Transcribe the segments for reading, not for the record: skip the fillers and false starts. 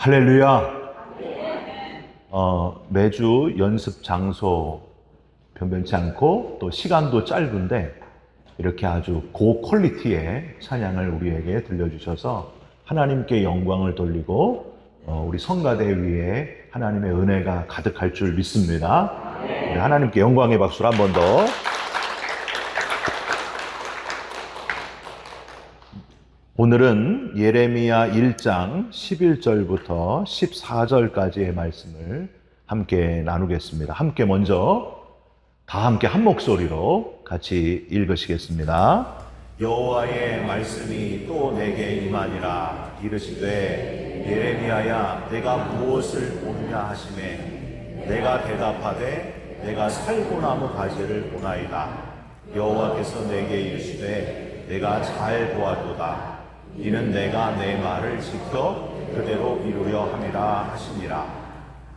할렐루야. 매주 연습 장소 변변치 않고 또 시간도 짧은데 이렇게 아주 고퀄리티의 찬양을 우리에게 들려주셔서 하나님께 영광을 돌리고 우리 성가대 위에 하나님의 은혜가 가득할 줄 믿습니다. 우리 하나님께 영광의 박수를 한 번 더. 오늘은 예레미야 1장 11절부터 14절까지의 말씀을 함께 나누겠습니다. 함께 먼저 다 함께 한 목소리로 같이 읽으시겠습니다. 여호와의 말씀이 또 내게 임하니라. 이르시되 예레미야야 내가 무엇을 보느냐 하시매 내가 대답하되 내가 살구나무 가지를 보나이다. 여호와께서 내게 이르시되 내가 잘 보았도다. 이는 내가 내 말을 지켜 그대로 이루려 함이라 하시니라.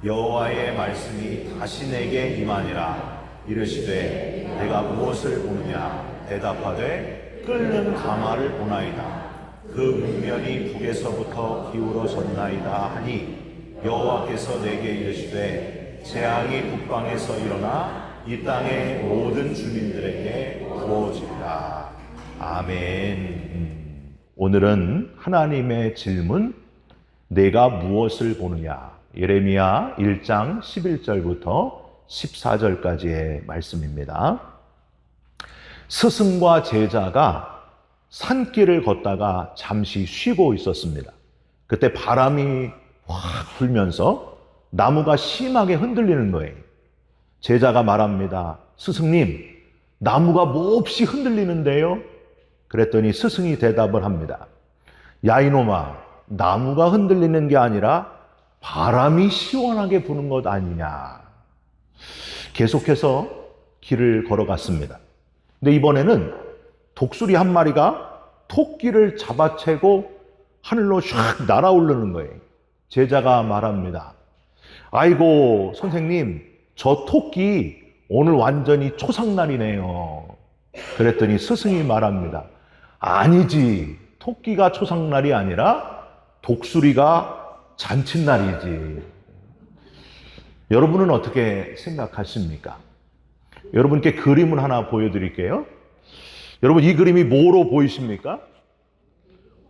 여호와의 말씀이 다시 내게 임하니라. 이르시되 내가 무엇을 보느냐 대답하되 끓는 가마를 보나이다. 그 문면이 북에서부터 기울어졌나이다 하니 여호와께서 내게 이르시되 재앙이 북방에서 일어나 이 땅의 모든 주민들에게 부어지리라. 아멘. 오늘은 하나님의 질문, 내가 무엇을 보느냐? 예레미야 1장 11절부터 14절까지의 말씀입니다. 스승과 제자가 산길을 걷다가 잠시 쉬고 있었습니다. 그때 바람이 확 불면서 나무가 심하게 흔들리는 거예요. 제자가 말합니다. 스승님, 나무가 몹시 흔들리는데요? 그랬더니 스승이 대답을 합니다. 야 이놈아, 나무가 흔들리는 게 아니라 바람이 시원하게 부는 것 아니냐. 계속해서 길을 걸어갔습니다. 근데 이번에는 독수리 한 마리가 토끼를 잡아채고 하늘로 샥 날아오르는 거예요. 제자가 말합니다. 아이고 선생님, 저 토끼 오늘 완전히 초상날이네요. 그랬더니 스승이 말합니다. 아니지, 토끼가 초상날이 아니라 독수리가 잔칫날이지. 여러분은 어떻게 생각하십니까? 여러분께 그림을 하나 보여드릴게요. 여러분 이 그림이 뭐로 보이십니까?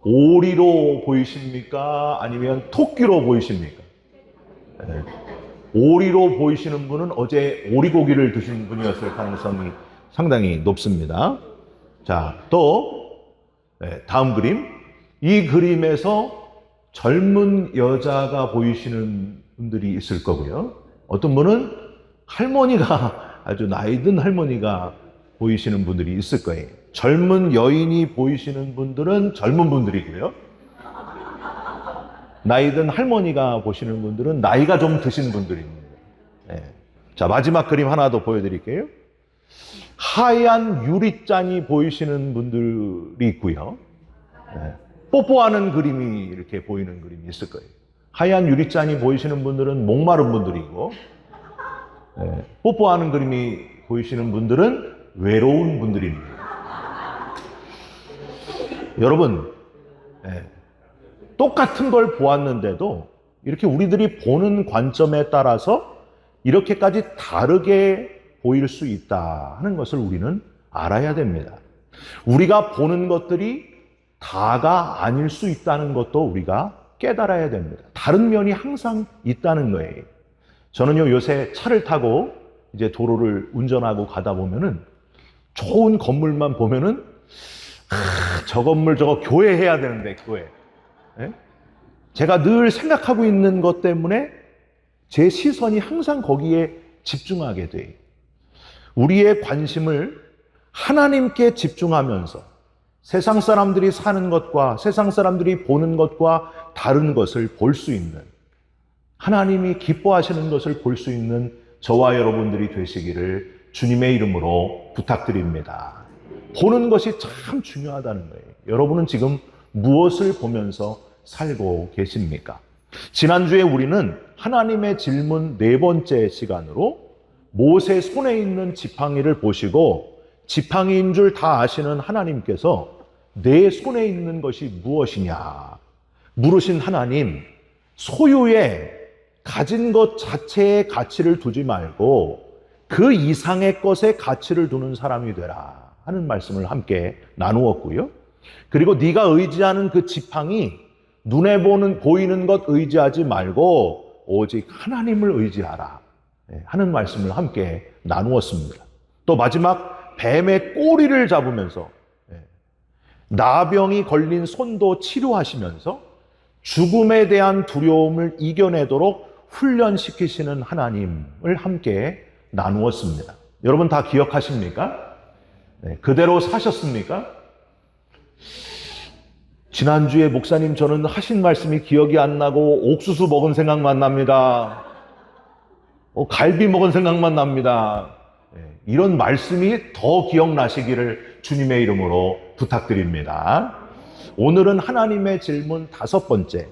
오리로 보이십니까? 아니면 토끼로 보이십니까? 네. 오리로 보이시는 분은 어제 오리고기를 드신 분이었을 가능성이 상당히 높습니다. 자, 또 다음 그림. 이 그림에서 젊은 여자가 보이시는 분들이 있을 거고요. 어떤 분은 할머니가, 아주 나이든 할머니가 보이시는 분들이 있을 거예요. 젊은 여인이 보이시는 분들은 젊은 분들이고요. 나이든 할머니가 보시는 분들은 나이가 좀 드신 분들입니다. 네. 자, 마지막 그림 하나 더 보여드릴게요. 하얀 유리잔이 보이시는 분들이 있고요. 네. 뽀뽀하는 그림이 이렇게 보이는 그림이 있을 거예요. 하얀 유리잔이 보이시는 분들은 목마른 분들이고, 네. 뽀뽀하는 그림이 보이시는 분들은 외로운 분들입니다. 여러분, 네. 똑같은 걸 보았는데도 이렇게 우리들이 보는 관점에 따라서 이렇게까지 다르게 보일 수 있다 하는 것을 우리는 알아야 됩니다. 우리가 보는 것들이 다가 아닐 수 있다는 것도 우리가 깨달아야 됩니다. 다른 면이 항상 있다는 거예요. 저는요, 요새 차를 타고 이제 도로를 운전하고 가다 보면은 좋은 건물만 보면은 저 건물 저거 교회 해야 되는데, 교회. 네? 제가 늘 생각하고 있는 것 때문에 제 시선이 항상 거기에 집중하게 돼요. 우리의 관심을 하나님께 집중하면서 세상 사람들이 사는 것과 세상 사람들이 보는 것과 다른 것을 볼 수 있는, 하나님이 기뻐하시는 것을 볼 수 있는 저와 여러분들이 되시기를 주님의 이름으로 부탁드립니다. 보는 것이 참 중요하다는 거예요. 여러분은 지금 무엇을 보면서 살고 계십니까? 지난주에 우리는 하나님의 질문 4번째 시간으로 모세 손에 있는 지팡이를 보시고 지팡이인 줄 다 아시는 하나님께서 내 손에 있는 것이 무엇이냐 물으신 하나님, 소유에 가진 것 자체에 가치를 두지 말고 그 이상의 것에 가치를 두는 사람이 되라 하는 말씀을 함께 나누었고요. 그리고 네가 의지하는 그 지팡이, 눈에 보이는 것 의지하지 말고 오직 하나님을 의지하라 하는 말씀을 함께 나누었습니다. 또 마지막 뱀의 꼬리를 잡으면서 나병이 걸린 손도 치료하시면서 죽음에 대한 두려움을 이겨내도록 훈련시키시는 하나님을 함께 나누었습니다. 여러분 다 기억하십니까? 그대로 사셨습니까? 지난주에 목사님 저는 하신 말씀이 기억이 안 나고 옥수수 먹은 생각만 납니다. 갈비 먹은 생각만 납니다. 이런 말씀이 더 기억나시기를 주님의 이름으로 부탁드립니다. 오늘은 하나님의 질문 5번째,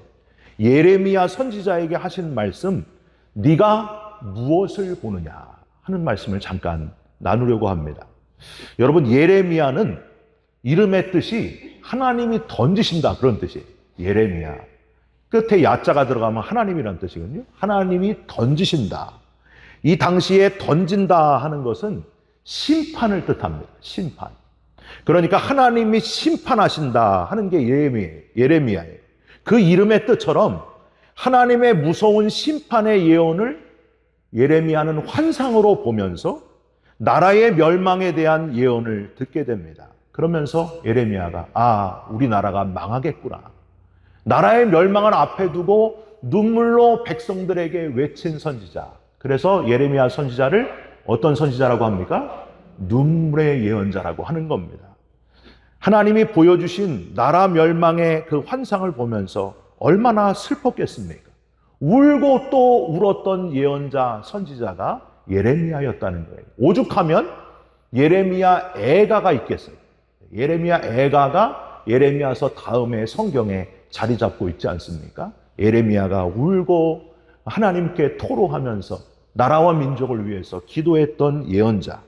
예레미야 선지자에게 하신 말씀, 네가 무엇을 보느냐 하는 말씀을 잠깐 나누려고 합니다. 여러분, 예레미야는 이름의 뜻이 하나님이 던지신다 그런 뜻이에요. 예레미야. 끝에 야자가 들어가면 하나님이라는 뜻이거든요. 하나님이 던지신다. 이 당시에 던진다 하는 것은 심판을 뜻합니다. 심판. 그러니까 하나님이 심판하신다 하는 게 예레미야예요. 그 이름의 뜻처럼 하나님의 무서운 심판의 예언을 예레미야는 환상으로 보면서 나라의 멸망에 대한 예언을 듣게 됩니다. 그러면서 예레미야가 우리나라가 망하겠구나. 나라의 멸망을 앞에 두고 눈물로 백성들에게 외친 선지자. 그래서 예레미야 선지자를 어떤 선지자라고 합니까? 눈물의 예언자라고 하는 겁니다. 하나님이 보여주신 나라 멸망의 그 환상을 보면서 얼마나 슬펐겠습니까? 울고 또 울었던 예언자, 선지자가 예레미야였다는 거예요. 오죽하면 예레미야 애가가 있겠어요. 예레미야 애가가 예레미야서 다음에 성경에 자리 잡고 있지 않습니까? 예레미야가 울고 하나님께 토로하면서 나라와 민족을 위해서 기도했던 예언자.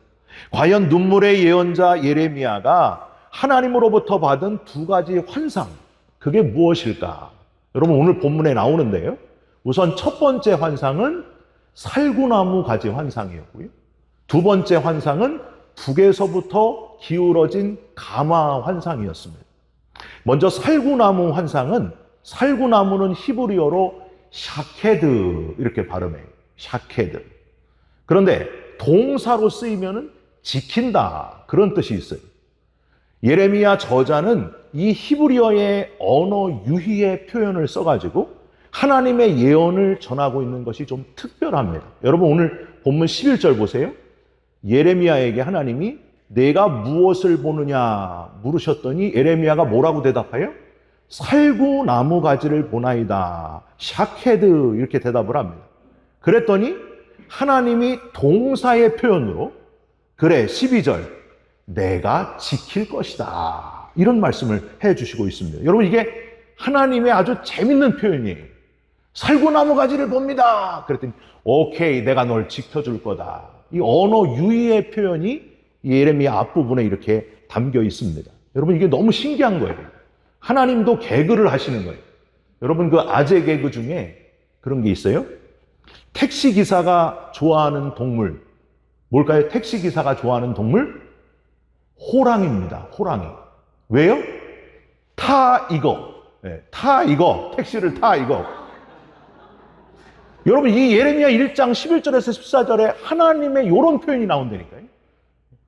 과연 눈물의 예언자 예레미야가 하나님으로부터 받은 2가지 환상, 그게 무엇일까? 여러분 오늘 본문에 나오는데요. 우선 첫 번째 환상은 살구나무 가지 환상이었고요. 2번째 환상은 북에서부터 기울어진 가마 환상이었습니다. 먼저 살구나무 환상은, 살구나무는 히브리어로 샤케드 이렇게 발음해요. 샤케드. 그런데 동사로 쓰이면은 지킨다 그런 뜻이 있어요. 예레미야 저자는 이 히브리어의 언어 유희의 표현을 써가지고 하나님의 예언을 전하고 있는 것이 좀 특별합니다. 여러분 오늘 본문 11절 보세요. 예레미야에게 하나님이 내가 무엇을 보느냐 물으셨더니 예레미야가 뭐라고 대답해요? 살구나무 가지를 보나이다. 샤케드 이렇게 대답을 합니다. 그랬더니 하나님이 동사의 표현으로 그래 12절 내가 지킬 것이다 이런 말씀을 해주시고 있습니다. 여러분 이게 하나님의 아주 재밌는 표현이에요. 살구나무 가지를 봅니다. 그랬더니 오케이 내가 널 지켜줄 거다. 이 언어 유희의 표현이 예레미야 앞부분에 이렇게 담겨 있습니다. 여러분 이게 너무 신기한 거예요. 하나님도 개그를 하시는 거예요. 여러분 그 아재 개그 중에 그런 게 있어요. 택시기사가 좋아하는 동물 뭘까요? 택시기사가 좋아하는 동물? 호랑이입니다. 호랑이. 왜요? 타 이거. 타 이거. 택시를 타 이거. 여러분 이 예레미야 1장 11절에서 14절에 하나님의 이런 표현이 나온다니까요.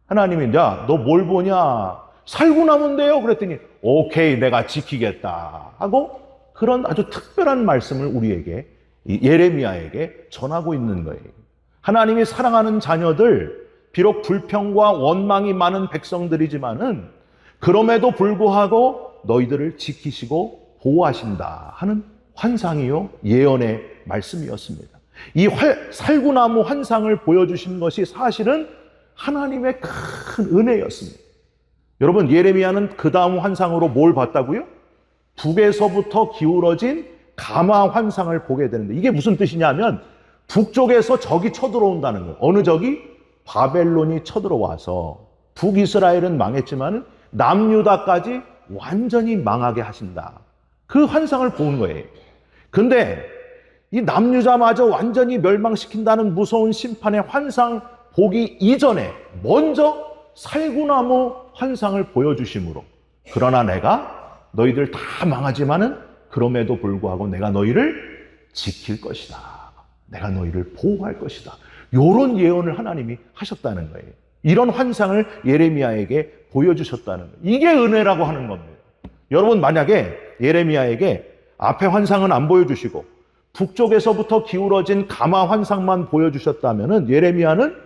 하나님이 야, 너 뭘 보냐? 살구나무인데요? 그랬더니 오케이 내가 지키겠다 하고 그런 아주 특별한 말씀을 우리에게 예레미야에게 전하고 있는 거예요. 하나님이 사랑하는 자녀들 비록 불평과 원망이 많은 백성들이지만은 그럼에도 불구하고 너희들을 지키시고 보호하신다 하는 환상이요 예언의 말씀이었습니다. 이 살구나무 환상을 보여주신 것이 사실은 하나님의 큰 은혜였습니다. 여러분 예레미야는 그 다음 환상으로 뭘 봤다고요? 북에서부터 기울어진 가마 환상을 보게 되는데 이게 무슨 뜻이냐면 북쪽에서 적이 쳐들어온다는 거예요. 어느 적이? 바벨론이 쳐들어와서 북이스라엘은 망했지만 남유다까지 완전히 망하게 하신다. 그 환상을 본 거예요. 근데 이 남유자마저 완전히 멸망시킨다는 무서운 심판의 환상 보기 이전에 먼저 살구나무 환상을 보여주심으로, 그러나 내가 너희들 다 망하지만은 그럼에도 불구하고 내가 너희를 지킬 것이다. 내가 너희를 보호할 것이다. 이런 예언을 하나님이 하셨다는 거예요. 이런 환상을 예레미야에게 보여주셨다는 거예요. 이게 은혜라고 하는 겁니다. 여러분, 만약에 예레미야에게 앞에 환상은 안 보여주시고 북쪽에서부터 기울어진 가마 환상만 보여주셨다면 예레미야는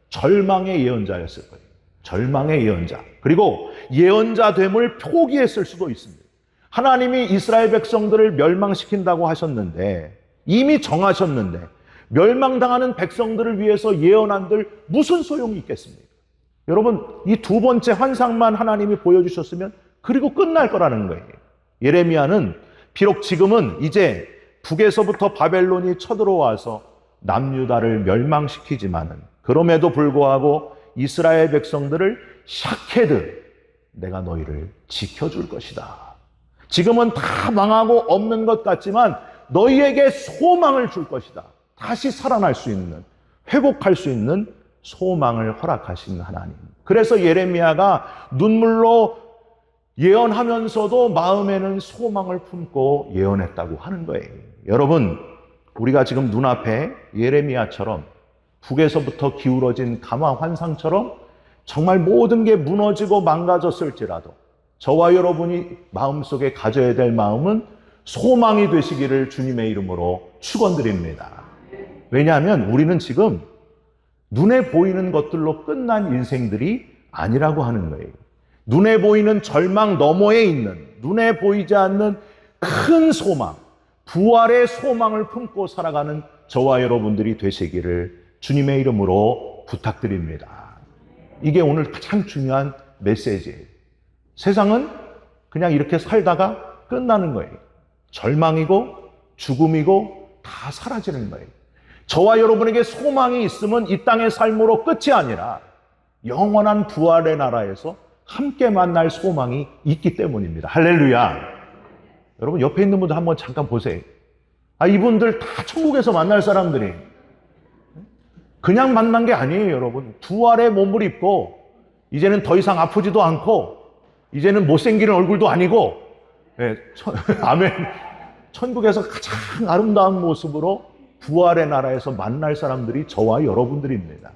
절망의 예언자였을 거예요. 절망의 예언자. 그리고 예언자됨을 포기했을 수도 있습니다. 하나님이 이스라엘 백성들을 멸망시킨다고 하셨는데, 이미 정하셨는데 멸망당하는 백성들을 위해서 예언한들 무슨 소용이 있겠습니까? 여러분, 이 두 번째 환상만 하나님이 보여주셨으면 그리고 끝날 거라는 거예요. 예레미야는 비록 지금은 이제 북에서부터 바벨론이 쳐들어와서 남유다를 멸망시키지만은 그럼에도 불구하고 이스라엘 백성들을 샤케드, 내가 너희를 지켜줄 것이다. 지금은 다 망하고 없는 것 같지만 너희에게 소망을 줄 것이다. 다시 살아날 수 있는, 회복할 수 있는 소망을 허락하신 하나님. 그래서 예레미야가 눈물로 예언하면서도 마음에는 소망을 품고 예언했다고 하는 거예요. 여러분, 우리가 지금 눈앞에 예레미야처럼 북에서부터 기울어진 가마 환상처럼 정말 모든 게 무너지고 망가졌을지라도 저와 여러분이 마음속에 가져야 될 마음은 소망이 되시기를 주님의 이름으로 축원드립니다. 왜냐하면 우리는 지금 눈에 보이는 것들로 끝난 인생들이 아니라고 하는 거예요. 눈에 보이는 절망 너머에 있는, 눈에 보이지 않는 큰 소망, 부활의 소망을 품고 살아가는 저와 여러분들이 되시기를 주님의 이름으로 부탁드립니다. 이게 오늘 가장 중요한 메시지예요. 세상은 그냥 이렇게 살다가 끝나는 거예요. 절망이고 죽음이고 다 사라지는 거예요. 저와 여러분에게 소망이 있으면 이 땅의 삶으로 끝이 아니라 영원한 부활의 나라에서 함께 만날 소망이 있기 때문입니다. 할렐루야. 여러분, 옆에 있는 분들 한번 잠깐 보세요. 이분들 다 천국에서 만날 사람들이 그냥 만난 게 아니에요. 여러분, 부활의 몸을 입고 이제는 더 이상 아프지도 않고 이제는 못생기는 얼굴도 아니고, 아멘, 천국에서 가장 아름다운 모습으로 부활의 나라에서 만날 사람들이 저와 여러분들입니다.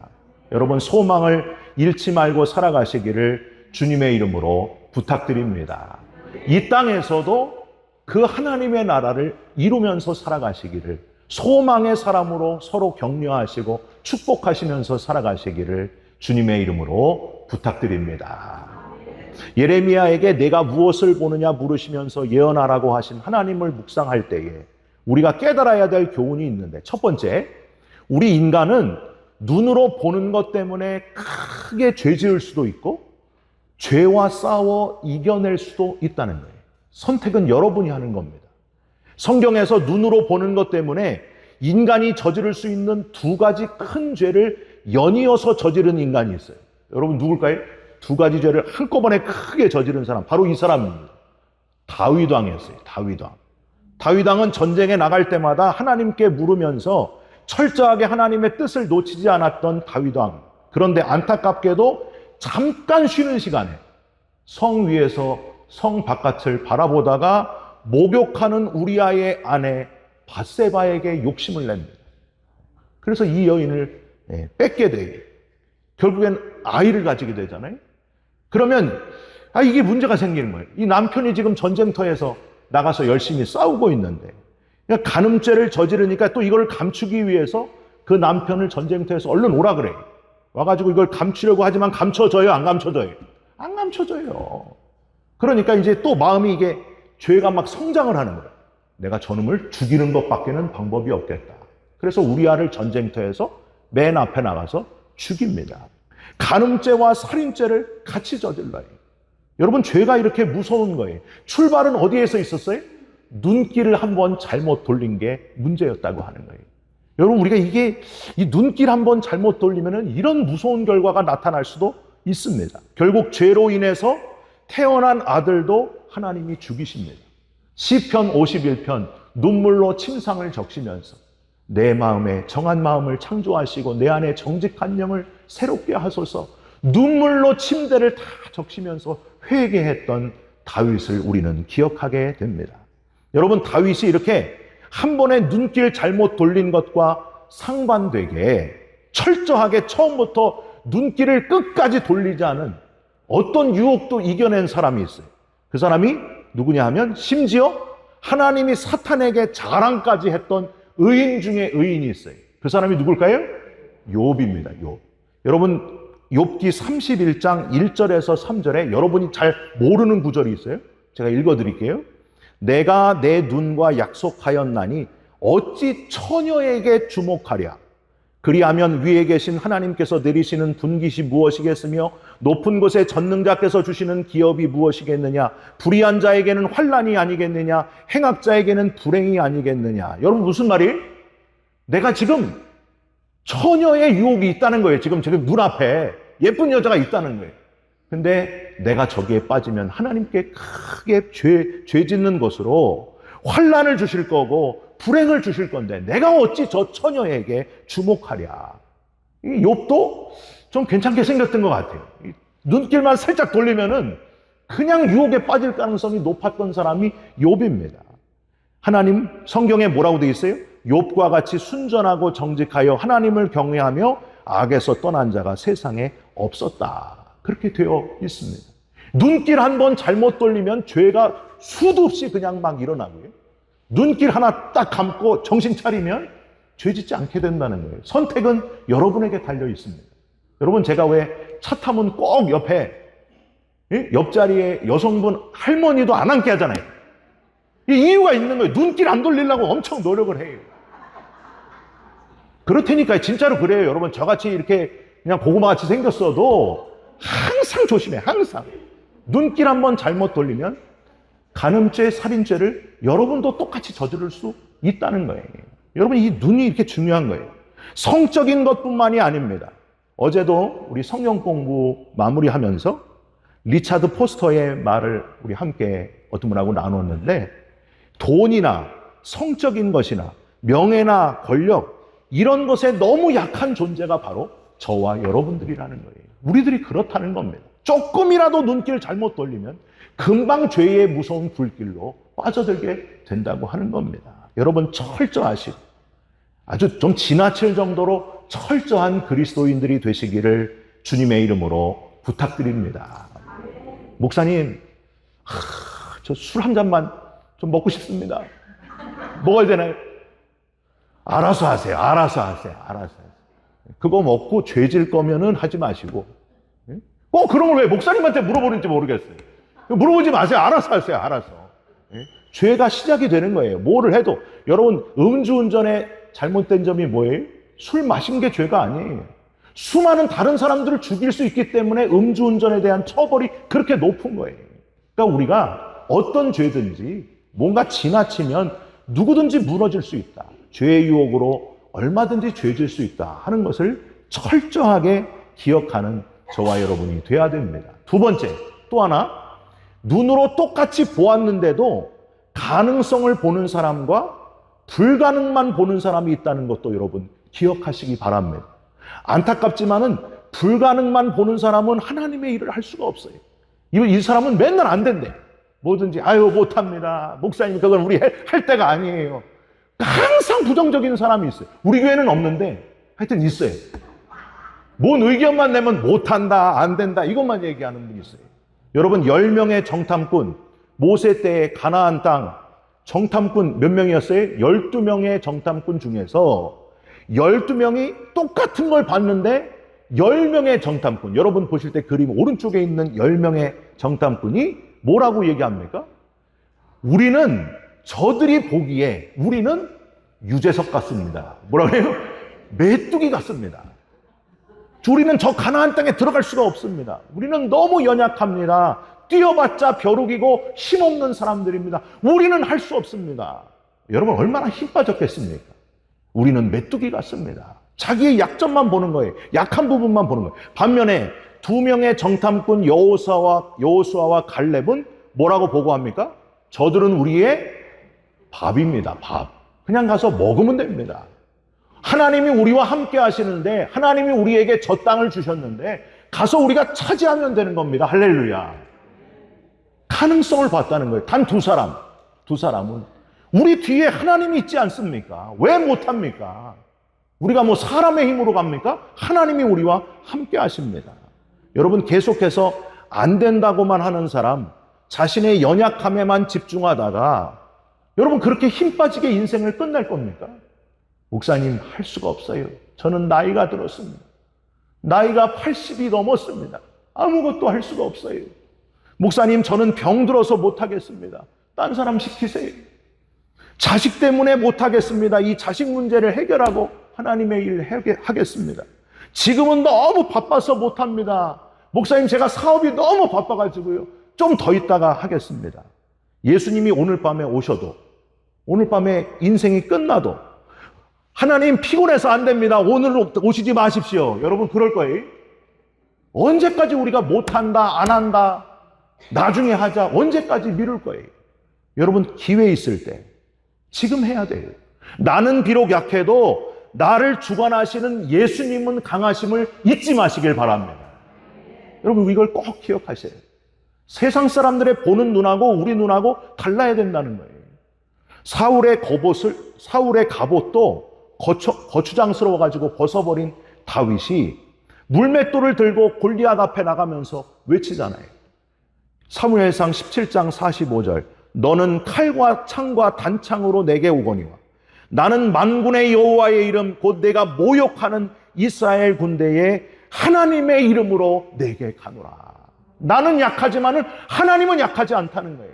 여러분, 소망을 잃지 말고 살아가시기를 주님의 이름으로 부탁드립니다. 이 땅에서도 그 하나님의 나라를 이루면서 살아가시기를, 소망의 사람으로 서로 격려하시고 축복하시면서 살아가시기를 주님의 이름으로 부탁드립니다. 예레미야에게 내가 무엇을 보느냐 물으시면서 예언하라고 하신 하나님을 묵상할 때에 우리가 깨달아야 될 교훈이 있는데, 첫 번째, 우리 인간은 눈으로 보는 것 때문에 크게 죄 지을 수도 있고 죄와 싸워 이겨낼 수도 있다는 거예요. 선택은 여러분이 하는 겁니다. 성경에서 눈으로 보는 것 때문에 인간이 저지를 수 있는 두 가지 큰 죄를 연이어서 저지른 인간이 있어요. 여러분, 누굴까요? 두 가지 죄를 한꺼번에 크게 저지른 사람, 바로 이 사람입니다. 다윗 왕이었어요. 다윗 왕. 다윗 왕은 전쟁에 나갈 때마다 하나님께 물으면서 철저하게 하나님의 뜻을 놓치지 않았던 다윗 왕. 그런데 안타깝게도 잠깐 쉬는 시간에 성 위에서 성 바깥을 바라보다가 목욕하는 우리아의 아내 밧세바에게 욕심을 냅니다. 그래서 이 여인을 뺏게 돼요. 결국엔 아이를 가지게 되잖아요. 그러면 이게 문제가 생기는 거예요. 이 남편이 지금 전쟁터에서 나가서 열심히 싸우고 있는데 간음죄를 저지르니까 또 이걸 감추기 위해서 그 남편을 전쟁터에서 얼른 오라 그래요. 와가지고 이걸 감추려고 하지만 감춰져요? 안 감춰져요? 안 감춰져요. 그러니까 이제 또 마음이 이게 죄가 막 성장을 하는 거예요. 내가 저놈을 죽이는 것밖에는 방법이 없겠다. 그래서 우리아를 전쟁터에서 맨 앞에 나가서 죽입니다. 간음죄와 살인죄를 같이 저질러요. 여러분, 죄가 이렇게 무서운 거예요. 출발은 어디에서 있었어요? 눈길을 한번 잘못 돌린 게 문제였다고 하는 거예요. 여러분, 우리가 이 눈길 한번 잘못 돌리면은 이런 무서운 결과가 나타날 수도 있습니다. 결국 죄로 인해서 태어난 아들도 하나님이 죽이십니다. 시편 51편 눈물로 침상을 적시면서 내 마음에 정한 마음을 창조하시고 내 안에 정직한 영을 새롭게 하소서, 눈물로 침대를 다 적시면서 회개했던 다윗을 우리는 기억하게 됩니다. 여러분, 다윗이 이렇게 한 번에 눈길 잘못 돌린 것과 상반되게 철저하게 처음부터 눈길을 끝까지 돌리지 않은 어떤 유혹도 이겨낸 사람이 있어요. 그 사람이 누구냐 하면 심지어 하나님이 사탄에게 자랑까지 했던 의인 중에 의인이 있어요. 그 사람이 누굴까요? 욥입니다. 욥. 여러분, 욥기 31장 1절에서 3절에 여러분이 잘 모르는 구절이 있어요. 제가 읽어드릴게요. 내가 내 눈과 약속하였나니 어찌 처녀에게 주목하랴. 그리하면 위에 계신 하나님께서 내리시는 분깃이 무엇이겠으며 높은 곳에 전능자께서 주시는 기업이 무엇이겠느냐. 불의한 자에게는 환난이 아니겠느냐. 행악자에게는 불행이 아니겠느냐. 여러분, 무슨 말이에요? 내가 지금 처녀의 유혹이 있다는 거예요. 지금 눈앞에 예쁜 여자가 있다는 거예요. 근데 내가 저기에 빠지면 하나님께 크게 죄 짓는 것으로 환난을 주실 거고 불행을 주실 건데 내가 어찌 저 처녀에게 주목하랴. 이 욥도 좀 괜찮게 생겼던 것 같아요. 눈길만 살짝 돌리면은 그냥 유혹에 빠질 가능성이 높았던 사람이 욥입니다. 하나님 성경에 뭐라고 되어 있어요? 욥과 같이 순전하고 정직하여 하나님을 경외하며 악에서 떠난 자가 세상에 없었다. 그렇게 되어 있습니다. 눈길 한 번 잘못 돌리면 죄가 수도 없이 그냥 막 일어나고요. 눈길 하나 딱 감고 정신 차리면 죄 짓지 않게 된다는 거예요. 선택은 여러분에게 달려 있습니다. 여러분, 제가 왜 차 타면 꼭 옆에 옆자리에 여성분 할머니도 안 앉게 하잖아요. 이 이유가 있는 거예요. 눈길 안 돌리려고 엄청 노력을 해요. 그렇다니까요. 진짜로 그래요. 여러분, 저같이 이렇게 그냥 고구마같이 생겼어도 항상 조심해. 항상. 눈길 한번 잘못 돌리면 간음죄, 살인죄를 여러분도 똑같이 저지를 수 있다는 거예요. 여러분, 이 눈이 이렇게 중요한 거예요. 성적인 것뿐만이 아닙니다. 어제도 우리 성경 공부 마무리하면서 리차드 포스터의 말을 우리 함께 어떤 분하고 나눴는데, 돈이나 성적인 것이나 명예나 권력, 이런 것에 너무 약한 존재가 바로 저와 여러분들이라는 거예요. 우리들이 그렇다는 겁니다. 조금이라도 눈길 잘못 돌리면 금방 죄의 무서운 불길로 빠져들게 된다고 하는 겁니다. 여러분, 철저하시고 아주 좀 지나칠 정도로 철저한 그리스도인들이 되시기를 주님의 이름으로 부탁드립니다. 목사님, 저 술 한 잔만 좀 먹고 싶습니다. 먹어야 되나요? 알아서 하세요. 알아서 하세요. 알아서 하세요. 그거 먹고 죄질 거면은 하지 마시고, 꼭 그런 걸 왜 목사님한테 물어보는지 모르겠어요. 물어보지 마세요. 알아서 하세요. 알아서. 죄가 시작이 되는 거예요. 뭐를 해도. 여러분, 음주운전의 잘못된 점이 뭐예요? 술 마신 게 죄가 아니에요. 수많은 다른 사람들을 죽일 수 있기 때문에 음주운전에 대한 처벌이 그렇게 높은 거예요. 그러니까 우리가 어떤 죄든지 뭔가 지나치면 누구든지 무너질 수 있다. 죄의 유혹으로 얼마든지 죄질 수 있다 하는 것을 철저하게 기억하는 저와 여러분이 돼야 됩니다. 두 번째, 또 하나, 눈으로 똑같이 보았는데도 가능성을 보는 사람과 불가능만 보는 사람이 있다는 것도 여러분 기억하시기 바랍니다. 안타깝지만은 불가능만 보는 사람은 하나님의 일을 할 수가 없어요. 이 사람은 맨날 안 된대. 뭐든지 아유 못합니다. 목사님, 그건 우리 할 때가 아니에요. 항상 부정적인 사람이 있어요. 우리 교회는 없는데 하여튼 있어요. 뭔 의견만 내면 못한다, 안 된다, 이것만 얘기하는 분이 있어요. 여러분, 10명의 정탐꾼, 모세 때의 가나안 땅 정탐꾼 몇 명이었어요? 12명의 정탐꾼 중에서 12명이 똑같은 걸 봤는데 10명의 정탐꾼, 여러분 보실 때 그림 오른쪽에 있는 10명의 정탐꾼이 뭐라고 얘기합니까? 우리는, 저들이 보기에 우리는 유재석 같습니다. 뭐라고 해요? 메뚜기 같습니다. 우리는 저 가나안 땅에 들어갈 수가 없습니다. 우리는 너무 연약합니다. 뛰어봤자 벼룩이고 힘없는 사람들입니다. 우리는 할 수 없습니다. 여러분, 얼마나 힘 빠졌겠습니까? 우리는 메뚜기 같습니다. 자기의 약점만 보는 거예요. 약한 부분만 보는 거예요. 반면에 2명의 정탐꾼 여호수아와 갈렙은 뭐라고 보고합니까? 저들은 우리의 밥입니다. 밥. 그냥 가서 먹으면 됩니다. 하나님이 우리와 함께 하시는데, 하나님이 우리에게 저 땅을 주셨는데 가서 우리가 차지하면 되는 겁니다. 할렐루야. 가능성을 봤다는 거예요. 단 두 사람은 우리 뒤에 하나님이 있지 않습니까? 왜 못합니까? 우리가 뭐 사람의 힘으로 갑니까? 하나님이 우리와 함께 하십니다. 여러분, 계속해서 안 된다고만 하는 사람, 자신의 연약함에만 집중하다가 여러분 그렇게 힘 빠지게 인생을 끝낼 겁니까? 목사님, 할 수가 없어요. 저는 나이가 들었습니다. 나이가 80이 넘었습니다. 아무것도 할 수가 없어요. 목사님, 저는 병들어서 못하겠습니다. 딴 사람 시키세요. 자식 때문에 못하겠습니다. 이 자식 문제를 해결하고 하나님의 일 하겠습니다. 지금은 너무 바빠서 못합니다. 목사님, 제가 사업이 너무 바빠가지고요. 좀 더 있다가 하겠습니다. 예수님이 오늘 밤에 오셔도, 오늘 밤에 인생이 끝나도 하나님 피곤해서 안 됩니다. 오늘 오시지 마십시오. 여러분 그럴 거예요. 언제까지 우리가 못한다, 안 한다, 나중에 하자, 언제까지 미룰 거예요. 여러분 기회 있을 때 지금 해야 돼요. 나는 비록 약해도 나를 주관하시는 예수님은 강하심을 잊지 마시길 바랍니다. 여러분 이걸 꼭 기억하셔야 돼요. 세상 사람들의 보는 눈하고 우리 눈하고 달라야 된다는 거예요. 사울의 갑옷도 거추장스러워가지고 벗어버린 다윗이 물맷돌을 들고 골리앗 앞에 나가면서 외치잖아요. 사무엘상 17장 45절, 너는 칼과 창과 단창으로 내게 오거니와 나는 만군의 여호와의 이름 곧 내가 모욕하는 이스라엘 군대의 하나님의 이름으로 내게 가노라. 나는 약하지만은 하나님은 약하지 않다는 거예요.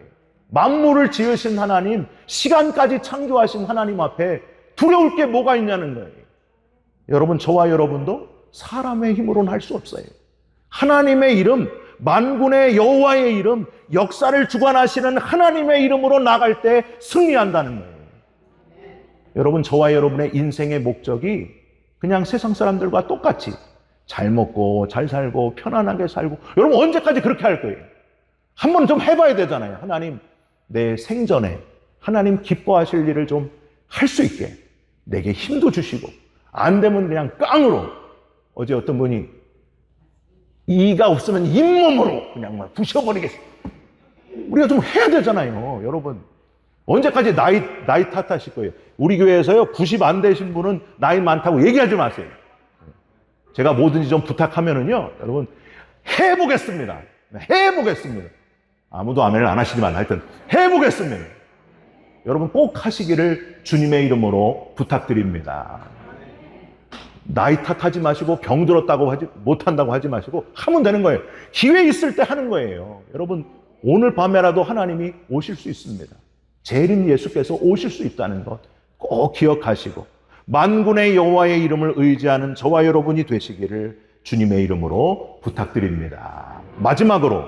만물을 지으신 하나님, 시간까지 창조하신 하나님 앞에 두려울 게 뭐가 있냐는 거예요. 여러분, 저와 여러분도 사람의 힘으로는 할 수 없어요. 하나님의 이름, 만군의 여호와의 이름, 역사를 주관하시는 하나님의 이름으로 나갈 때 승리한다는 거예요. 여러분, 저와 여러분의 인생의 목적이 그냥 세상 사람들과 똑같이 잘 먹고 잘 살고 편안하게 살고, 여러분 언제까지 그렇게 할 거예요? 한번 좀 해봐야 되잖아요. 하나님, 내 생전에 하나님 기뻐하실 일을 좀 할 수 있게 내게 힘도 주시고, 안 되면 그냥 깡으로, 어제 어떤 분이 이가 없으면 잇몸으로 그냥 막 부셔버리겠습니다. 우리가 좀 해야 되잖아요. 여러분 언제까지 나이 탓하실 거예요? 우리 교회에서요 90 안 되신 분은 나이 많다고 얘기하지 마세요. 제가 뭐든지 좀 부탁하면은요, 여러분 해보겠습니다. 해보겠습니다. 아무도 아멘을 안 하시지만 하여튼 해보겠습니다. 여러분 꼭 하시기를 주님의 이름으로 부탁드립니다. 나이 탓하지 마시고 병들었다고 못한다고 하지 마시고 하면 되는 거예요. 기회 있을 때 하는 거예요. 여러분 오늘 밤에라도 하나님이 오실 수 있습니다. 재림 예수께서 오실 수 있다는 것 꼭 기억하시고 만군의 여호와의 이름을 의지하는 저와 여러분이 되시기를 주님의 이름으로 부탁드립니다. 마지막으로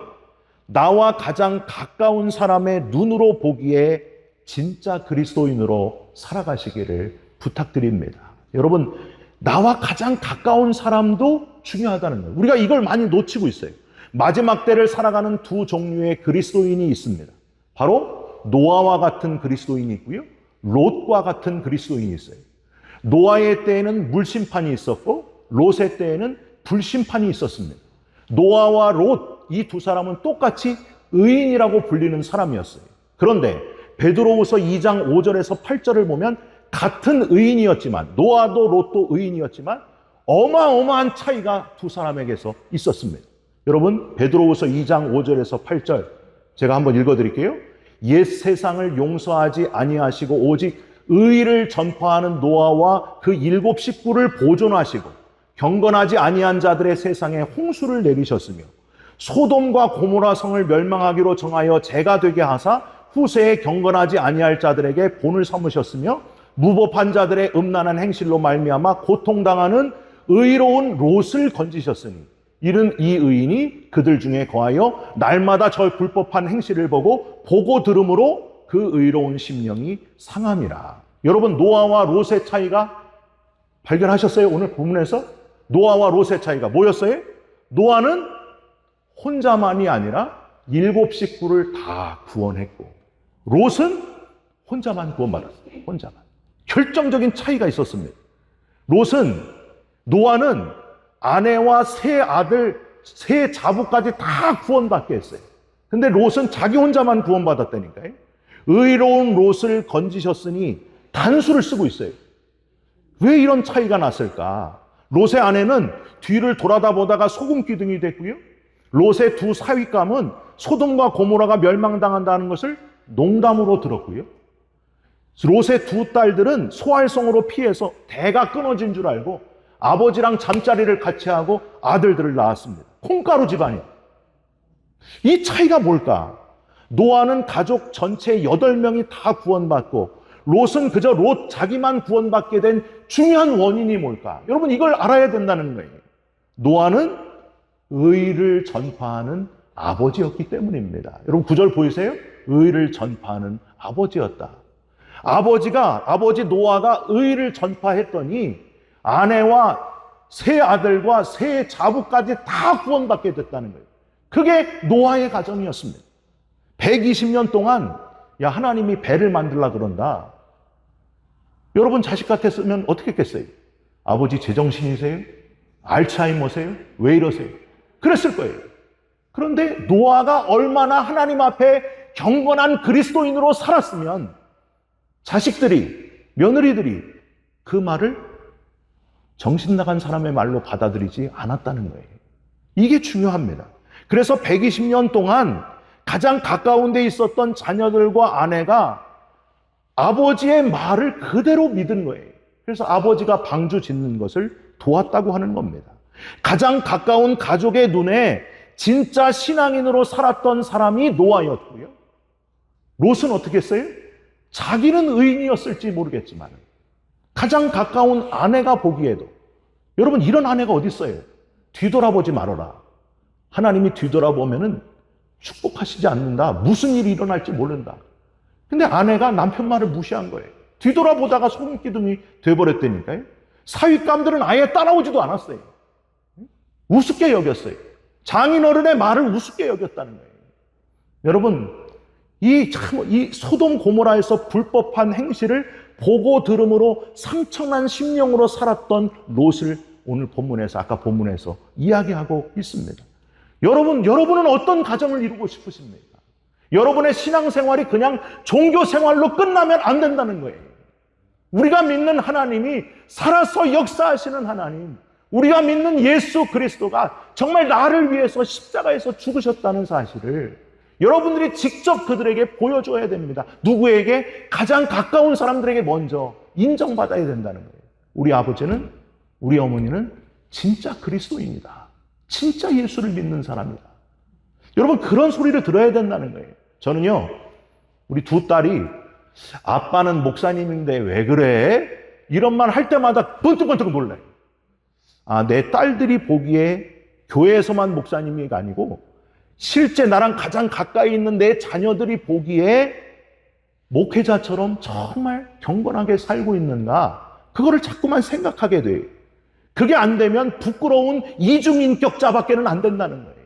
나와 가장 가까운 사람의 눈으로 보기에 진짜 그리스도인으로 살아가시기를 부탁드립니다. 여러분 나와 가장 가까운 사람도 중요하다는 거예요. 우리가 이걸 많이 놓치고 있어요. 마지막 때를 살아가는 두 종류의 그리스도인이 있습니다. 바로 노아와 같은 그리스도인이 있고요, 롯과 같은 그리스도인이 있어요. 노아의 때에는 물심판이 있었고 롯의 때에는 불심판이 있었습니다. 노아와 롯, 이 두 사람은 똑같이 의인이라고 불리는 사람이었어요. 그런데 베드로후서 2장 5절에서 8절을 보면 같은 의인이었지만, 노아도 롯도 의인이었지만 어마어마한 차이가 두 사람에게서 있었습니다. 여러분 베드로후서 2장 5절에서 8절 제가 한번 읽어드릴게요. 옛 세상을 용서하지 아니하시고 오직 의를 전파하는 노아와 그 7 식구를 보존하시고 경건하지 아니한 자들의 세상에 홍수를 내리셨으며 소돔과 고모라 성을 멸망하기로 정하여 재가 되게 하사 후세에 경건하지 아니할 자들에게 본을 삼으셨으며 무법한 자들의 음란한 행실로 말미암아 고통당하는 의로운 롯을 건지셨으니 이는 이 의인이 그들 중에 거하여 날마다 저 불법한 행실을 보고 들음으로 그 의로운 심령이 상함이라. 여러분 노아와 롯의 차이가 발견하셨어요? 오늘 본문에서 노아와 롯의 차이가 뭐였어요? 노아는 혼자만이 아니라 7 식구를 다 구원했고, 롯은 혼자만 구원받았어요. 혼자만. 결정적인 차이가 있었습니다. 노아는 아내와 세 아들, 세 자부까지 다 구원받게 했어요. 근데 롯은 자기 혼자만 구원받았다니까요. 의로운 롯을 건지셨으니 단수를 쓰고 있어요. 왜 이런 차이가 났을까? 롯의 아내는 뒤를 돌아다 보다가 소금 기둥이 됐고요. 롯의 두 사윗감은 소돔과 고모라가 멸망당한다는 것을 농담으로 들었고요. 롯의 두 딸들은 소활성으로 피해서 대가 끊어진 줄 알고 아버지랑 잠자리를 같이 하고 아들들을 낳았습니다. 콩가루 집안이에요. 이 차이가 뭘까? 노아는 가족 전체 8명이 다 구원받고 롯은 그저 롯 자기만 구원받게 된 중요한 원인이 뭘까? 여러분 이걸 알아야 된다는 거예요. 노아는 의를 전파하는 아버지였기 때문입니다. 여러분 9절 보이세요? 의를 전파하는 아버지였다. 아버지 노아가 의를 전파했더니 아내와 세 아들과 세 자부까지 다 구원받게 됐다는 거예요. 그게 노아의 가정이었습니다. 120년 동안 야 하나님이 배를 만들라 그런다. 여러분 자식 같았으면 어떻게 했겠어요? 아버지 제정신이세요? 알츠하이머세요? 왜 이러세요? 그랬을 거예요. 그런데 노아가 얼마나 하나님 앞에 경건한 그리스도인으로 살았으면 자식들이, 며느리들이 그 말을 정신 나간 사람의 말로 받아들이지 않았다는 거예요. 이게 중요합니다. 그래서 120년 동안 가장 가까운 데 있었던 자녀들과 아내가 아버지의 말을 그대로 믿은 거예요. 그래서 아버지가 방주 짓는 것을 도왔다고 하는 겁니다. 가장 가까운 가족의 눈에 진짜 신앙인으로 살았던 사람이 노아였고요. 롯은 어떻게 했어요? 자기는 의인이었을지 모르겠지만 가장 가까운 아내가 보기에도 여러분 이런 아내가 어디 있어요? 뒤돌아보지 말아라. 하나님이 뒤돌아보면은 축복하시지 않는다. 무슨 일이 일어날지 모른다. 근데 아내가 남편 말을 무시한 거예요. 뒤돌아보다가 소금기둥이 돼버렸다니까요. 사윗감들은 아예 따라오지도 않았어요. 우습게 여겼어요. 장인어른의 말을 우습게 여겼다는 거예요. 여러분 이 소돔 고모라에서 불법한 행실을 보고 들음으로 상처난 심령으로 살았던 롯을 오늘 본문에서 아까 본문에서 이야기하고 있습니다. 여러분은 어떤 가정을 이루고 싶으십니까? 여러분의 신앙생활이 그냥 종교생활로 끝나면 안 된다는 거예요. 우리가 믿는 하나님이 살아서 역사하시는 하나님, 우리가 믿는 예수 그리스도가 정말 나를 위해서 십자가에서 죽으셨다는 사실을 여러분들이 직접 그들에게 보여줘야 됩니다. 누구에게? 가장 가까운 사람들에게 먼저 인정받아야 된다는 거예요. 우리 아버지는, 우리 어머니는 진짜 그리스도입니다. 진짜 예수를 믿는 사람이다. 여러분 그런 소리를 들어야 된다는 거예요. 저는요 우리 두 딸이 아빠는 목사님인데 왜 그래? 이런 말 할 때마다 번뜩번뜩 놀라요. 내 딸들이 보기에 교회에서만 목사님이 아니고 실제 나랑 가장 가까이 있는 내 자녀들이 보기에 목회자처럼 정말 경건하게 살고 있는가? 그거를 자꾸만 생각하게 돼요. 그게 안 되면 부끄러운 이중인격자밖에는 안 된다는 거예요.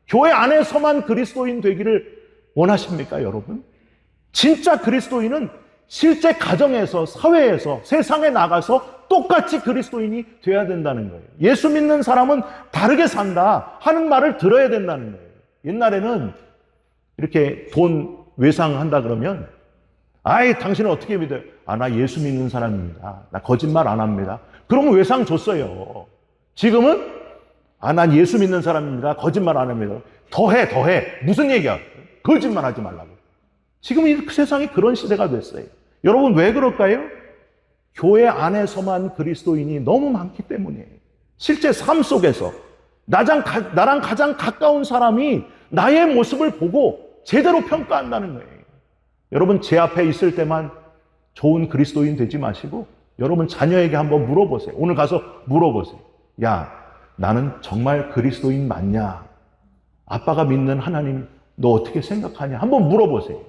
교회 안에서만 그리스도인 되기를 원하십니까, 여러분? 진짜 그리스도인은 실제 가정에서, 사회에서, 세상에 나가서 똑같이 그리스도인이 돼야 된다는 거예요. 예수 믿는 사람은 다르게 산다 하는 말을 들어야 된다는 거예요. 옛날에는 이렇게 돈 외상한다 그러면 당신은 어떻게 믿어요? 나 예수 믿는 사람입니다. 나 거짓말 안 합니다. 그러면 외상 줬어요. 지금은 난 예수 믿는 사람입니다. 거짓말 안 합니다. 더해. 무슨 얘기야? 거짓말 하지 말라고. 지금 그 세상이 그런 시대가 됐어요. 여러분 왜 그럴까요? 교회 안에서만 그리스도인이 너무 많기 때문이에요. 실제 삶 속에서 나랑 가장 가까운 사람이 나의 모습을 보고 제대로 평가한다는 거예요. 여러분 제 앞에 있을 때만 좋은 그리스도인 되지 마시고 여러분 자녀에게 한번 물어보세요. 오늘 가서 물어보세요. 야, 나는 정말 그리스도인 맞냐? 아빠가 믿는 하나님 너 어떻게 생각하냐? 한번 물어보세요.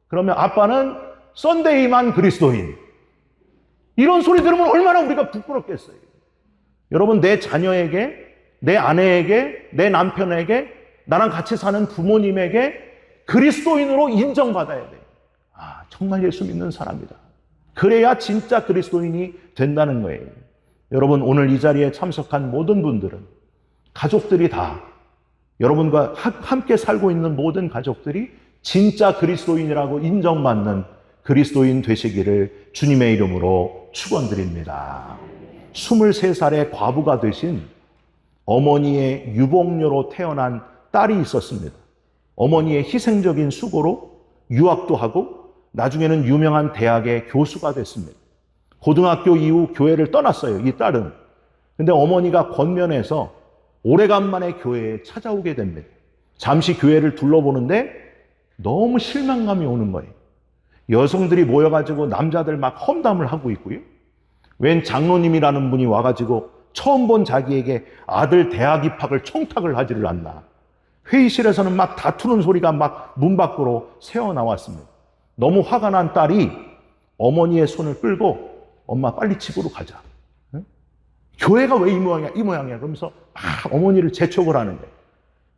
그러면 아빠는 썬데이만 그리스도인. 이런 소리 들으면 얼마나 우리가 부끄럽겠어요. 여러분 내 자녀에게, 내 아내에게, 내 남편에게, 나랑 같이 사는 부모님에게 그리스도인으로 인정받아야 돼요. 정말 예수 믿는 사람이다. 그래야 진짜 그리스도인이 된다는 거예요. 여러분, 오늘 이 자리에 참석한 모든 분들은 가족들이 다 여러분과 함께 살고 있는 모든 가족들이 진짜 그리스도인이라고 인정받는 그리스도인 되시기를 주님의 이름으로 축원드립니다. 23살의 과부가 되신 어머니의 유복녀로 태어난 딸이 있었습니다. 어머니의 희생적인 수고로 유학도 하고 나중에는 유명한 대학의 교수가 됐습니다. 고등학교 이후 교회를 떠났어요, 이 딸은. 근데 어머니가 권면해서 오래간만에 교회에 찾아오게 됩니다. 잠시 교회를 둘러보는데 너무 실망감이 오는 거예요. 여성들이 모여가지고 남자들 막 험담을 하고 있고요. 웬 장로님이라는 분이 와가지고 처음 본 자기에게 아들 대학 입학을 청탁을 하지를 않나. 회의실에서는 막 다투는 소리가 막 문 밖으로 새어나왔습니다. 너무 화가 난 딸이 어머니의 손을 끌고 엄마 빨리 집으로 가자. 응? 교회가 왜 이 모양이야 그러면서 막 어머니를 재촉을 하는데,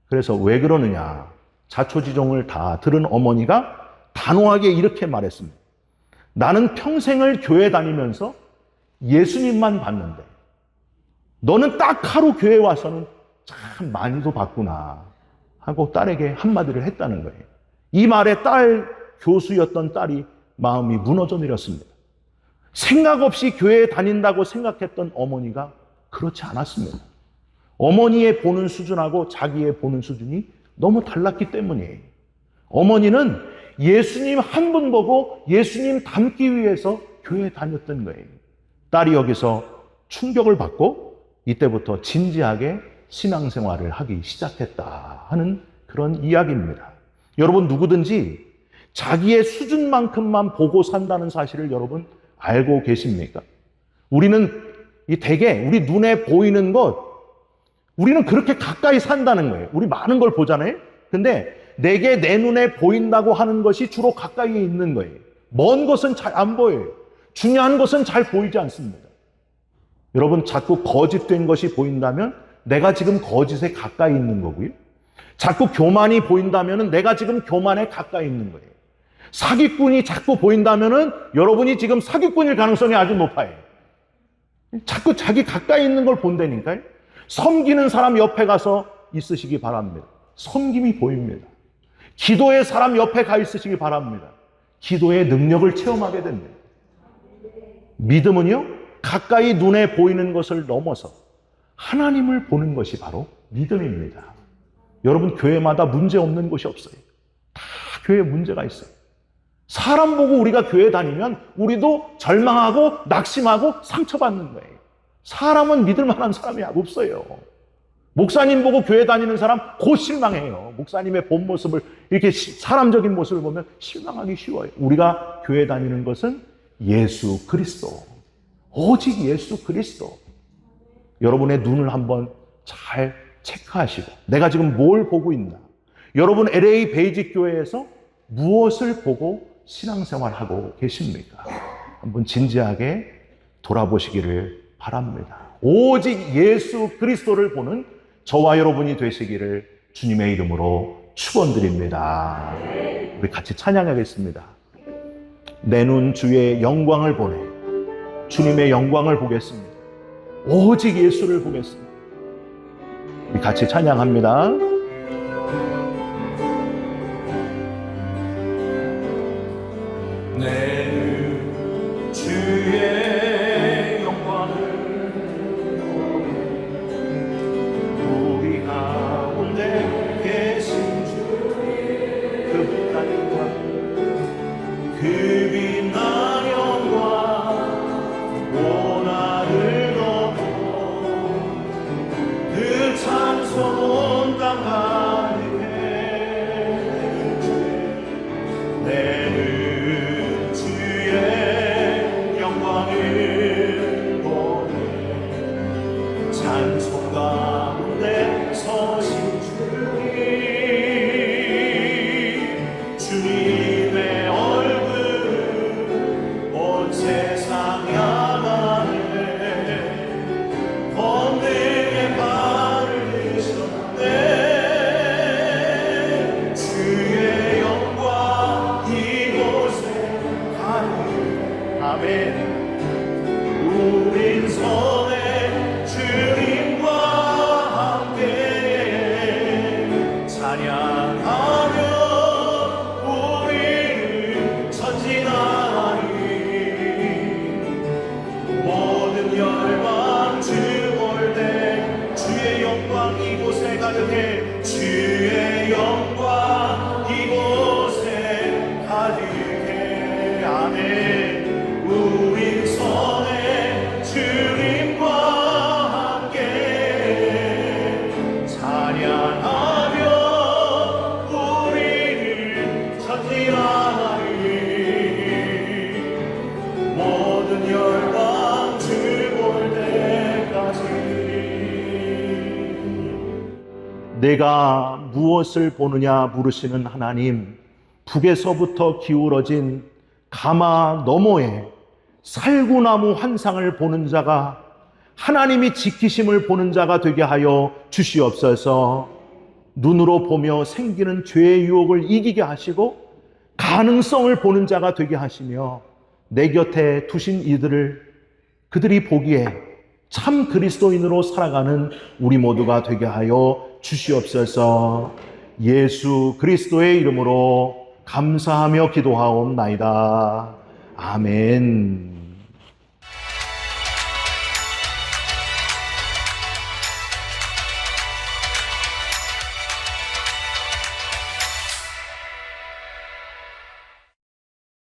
그래서 왜 그러느냐, 자초지종을 다 들은 어머니가 단호하게 이렇게 말했습니다. 나는 평생을 교회 다니면서 예수님만 봤는데 너는 딱 하루 교회 와서는 참 많이도 봤구나 하고 딸에게 한마디를 했다는 거예요. 이 말에 교수였던 딸이 마음이 무너져 내렸습니다. 생각 없이 교회에 다닌다고 생각했던 어머니가 그렇지 않았습니다. 어머니의 보는 수준하고 자기의 보는 수준이 너무 달랐기 때문이에요. 어머니는 예수님 한 분 보고 예수님 닮기 위해서 교회에 다녔던 거예요. 딸이 여기서 충격을 받고 이때부터 진지하게 신앙생활을 하기 시작했다 하는 그런 이야기입니다. 여러분, 누구든지 자기의 수준만큼만 보고 산다는 사실을 여러분 알고 계십니까? 우리는 대개 우리 눈에 보이는 것, 우리는 그렇게 가까이 산다는 거예요. 우리 많은 걸 보잖아요. 근데 내게 내 눈에 보인다고 하는 것이 주로 가까이에 있는 거예요. 먼 것은 잘 안 보여요. 중요한 것은 잘 보이지 않습니다. 여러분, 자꾸 거짓된 것이 보인다면 내가 지금 거짓에 가까이 있는 거고요. 자꾸 교만이 보인다면 내가 지금 교만에 가까이 있는 거예요. 사기꾼이 자꾸 보인다면 여러분이 지금 사기꾼일 가능성이 아주 높아요. 자꾸 자기 가까이 있는 걸 본다니까요. 섬기는 사람 옆에 가서 있으시기 바랍니다. 섬김이 보입니다. 기도의 사람 옆에 가 있으시기 바랍니다. 기도의 능력을 체험하게 됩니다. 믿음은요, 가까이 눈에 보이는 것을 넘어서 하나님을 보는 것이 바로 믿음입니다. 여러분, 교회마다 문제 없는 곳이 없어요. 다 교회에 문제가 있어요. 사람 보고 우리가 교회 다니면 우리도 절망하고 낙심하고 상처받는 거예요. 사람은 믿을 만한 사람이 없어요. 목사님 보고 교회 다니는 사람 곧 실망해요. 목사님의 본 모습을, 이렇게 사람적인 모습을 보면 실망하기 쉬워요. 우리가 교회 다니는 것은 예수 그리스도, 오직 예수 그리스도. 여러분의 눈을 한번 잘 체크하시고, 내가 지금 뭘 보고 있나? 여러분, LA 베이직 교회에서 무엇을 보고 신앙생활하고 계십니까? 한번 진지하게 돌아보시기를 바랍니다. 오직 예수 그리스도를 보는 저와 여러분이 되시기를 주님의 이름으로 축원드립니다. 우리 같이 찬양하겠습니다. 내 눈 주의 영광을 보내 주님의 영광을 보겠습니다. 오직 예수를 보겠습니다. 우리 같이 찬양합니다. 내 눈 주의 영광을 우리 가운데 계신 주의 그 빛난 영광 원하늘 넘어 그 찬송 땅 가득해 내 눈 주의 영광을 보내 찬송 가운데 서신 주님의 얼굴을 온 세상 향하네 번뇌의 발을 드셨네 주의 영광 이곳에 내가 무엇을 보느냐 물으시는 하나님, 북에서부터 기울어진 가마 너머에 살구나무 환상을 보는 자가, 하나님이 지키심을 보는 자가 되게 하여 주시옵소서. 눈으로 보며 생기는 죄의 유혹을 이기게 하시고 가능성을 보는 자가 되게 하시며, 내 곁에 두신 이들을 그들이 보기에 참 그리스도인으로 살아가는 우리 모두가 되게 하여 주시옵소서. 예수 그리스도의 이름으로 감사하며 기도하옵나이다. 아멘.